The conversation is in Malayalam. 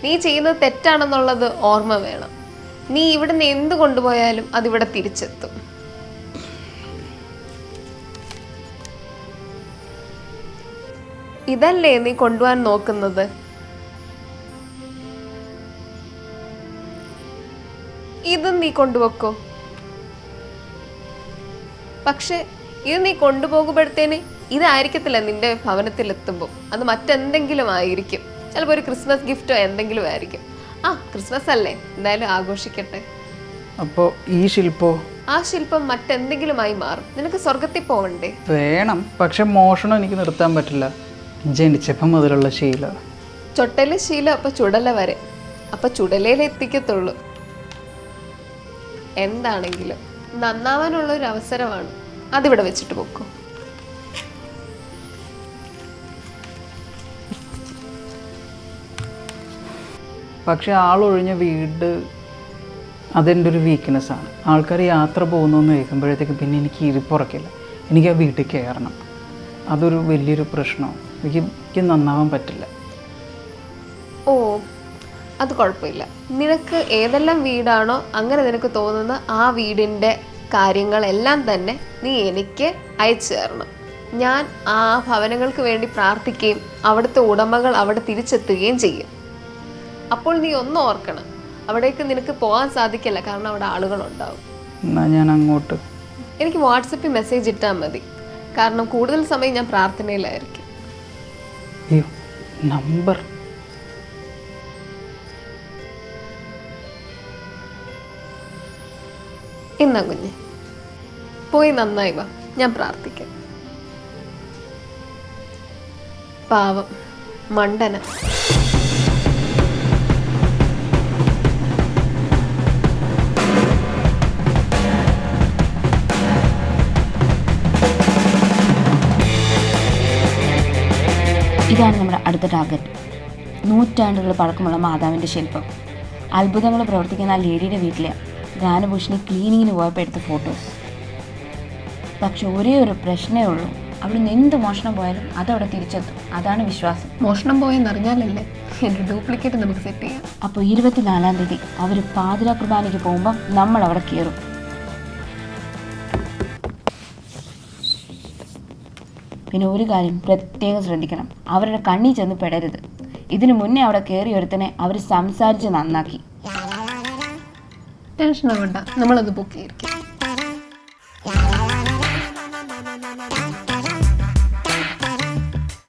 നീ ചെയ്യുന്നത് തെറ്റാണെന്നുള്ളത് ഓർമ്മ വേണം. നീ ഇവിടുന്ന് എന്ത് കൊണ്ടുപോയാലും അതിവിടെ തിരിച്ചെത്തും. ഇതല്ലേ നീ കൊണ്ടുപോകാൻ നോക്കുന്നത്? ഇതും നീ കൊണ്ടുപോക്കോ. പക്ഷെ ഇത് നീ കൊണ്ടുപോകുമ്പോഴത്തേന് ഇതായിരിക്കത്തില്ല നിന്റെ ഭവനത്തിലെത്തുമ്പോൾ. അത് മറ്റെന്തെങ്കിലും ആയിരിക്കും. ചിലപ്പോൾ ഒരു ക്രിസ്മസ് ഗിഫ്റ്റോ എന്തെങ്കിലും ആയിരിക്കും. ക്രിസ്മസ് അല്ലേ, എന്തായാലും ആഘോഷിക്കട്ടെ. അപ്പോൾ ഈ ശില്പോ? ആ ശില്പം മറ്റെന്തെങ്കിലുമായി മാറും. നിനക്ക് സ്വർഗത്തിൽ പോവണ്ടേ? വേണം, പക്ഷെ മോഷണം എനിക്ക് നിർത്താൻ പറ്റില്ല. ജനിച്ചപ്പം മുതലുള്ള ശീലം. ചൊട്ടലെ ശീലം അപ്പൊ ചുടല വരെ. അപ്പൊ ചുടലയിലെത്തിക്കത്തുള്ളൂ. എന്താണെങ്കിലും നന്നാവാനുള്ള ഒരു അവസരമാണ്. അതിവിടെ വെച്ചിട്ട് പോക്കോ. പക്ഷെ ആളൊഴിഞ്ഞ വീട് അതെൻ്റെ ഒരു വീക്ക്നെസ്സാണ്. ആൾക്കാർ യാത്ര പോകുന്നു എന്ന് കേൾക്കുമ്പോഴത്തേക്ക് പിന്നെ എനിക്ക് ഇരിപ്പുറക്കില്ല. എനിക്ക് ആ വീട്ടിൽ കയറണം. അതൊരു വലിയൊരു പ്രശ്നമാണ്. എനിക്ക് നന്നാവാൻ പറ്റില്ല. അത് കുഴപ്പമില്ല. നിനക്ക് ഏതെല്ലാം വീടാണോ അങ്ങനെ നിനക്ക് തോന്നുന്ന ആ വീടിൻ്റെ കാര്യങ്ങളെല്ലാം തന്നെ നീ എനിക്ക് അയച്ചു തരണം. ഞാൻ ആ ഭവനങ്ങൾക്ക് വേണ്ടി പ്രാർത്ഥിക്കുകയും അവിടുത്തെ ഉടമകൾ അവിടെ തിരിച്ചെത്തുകയും ചെയ്യും. അപ്പോൾ നീ ഒന്നും ഓർക്കണം, അവിടേക്ക് നിനക്ക് പോകാൻ സാധിക്കില്ല, കാരണം അവിടെ ആളുകളുണ്ടാവും. എന്നാൽ ഞാൻ അങ്ങോട്ട് എനിക്ക് വാട്സപ്പിൽ മെസ്സേജ് ഇട്ടാൽ മതി, കാരണം കൂടുതൽ സമയം ഞാൻ പ്രാർത്ഥനയിലായിരിക്കും. നമ്പർ എന്നാ കുഞ്ഞ് പോയി നന്നായി വാ, ഞാൻ പ്രാർത്ഥിക്കാം. പാവം മണ്ടന. ഇതാണ് നമ്മുടെ അടുത്ത ടാർഗറ്റ്. നൂറ്റാണ്ടുകൾ പഴക്കമുള്ള മാതാവിൻ്റെ ശില്പം. അത്ഭുതങ്ങൾ പ്രവർത്തിക്കുന്ന ആ ലേഡിയുടെ വീട്ടിലെ ഗാനഭൂഷണി ക്ലീനിങ്ങിന് പോയപ്പോൾ എടുത്ത ഫോട്ടോസ്. പക്ഷെ ഒരേ ഒരു പ്രശ്നമേ ഉള്ളൂ, അവിടുന്ന് എന്ത് മോഷണം പോയാലും അതവിടെ തിരിച്ചെത്തും. അതാണ് വിശ്വാസം. മോഷണം പോയെന്നറിഞ്ഞാലല്ലേ എൻ്റെ ഡ്യൂപ്ലിക്കേറ്റ് നമുക്ക് സെറ്റ് ചെയ്യാം. അപ്പോൾ 24-ാം തീയതി അവർ പാതിര കുർബാനയ്ക്ക് പോകുമ്പം നമ്മൾ അവിടെ കയറും. പിന്നെ ഒരു കാര്യം പ്രത്യേകം ശ്രദ്ധിക്കണം, അവരുടെ കണ്ണിൽ ചെന്ന് പെടരുത്. ഇതിനു മുന്നേ അവിടെ കയറി ഒരുത്തനെ അവർ സംസാരിച്ച് നന്നാക്കി. ടെൻഷൻ ആവണ്ട, നമ്മളത് ബുക്ക് ചെയ്തിരിക്കും.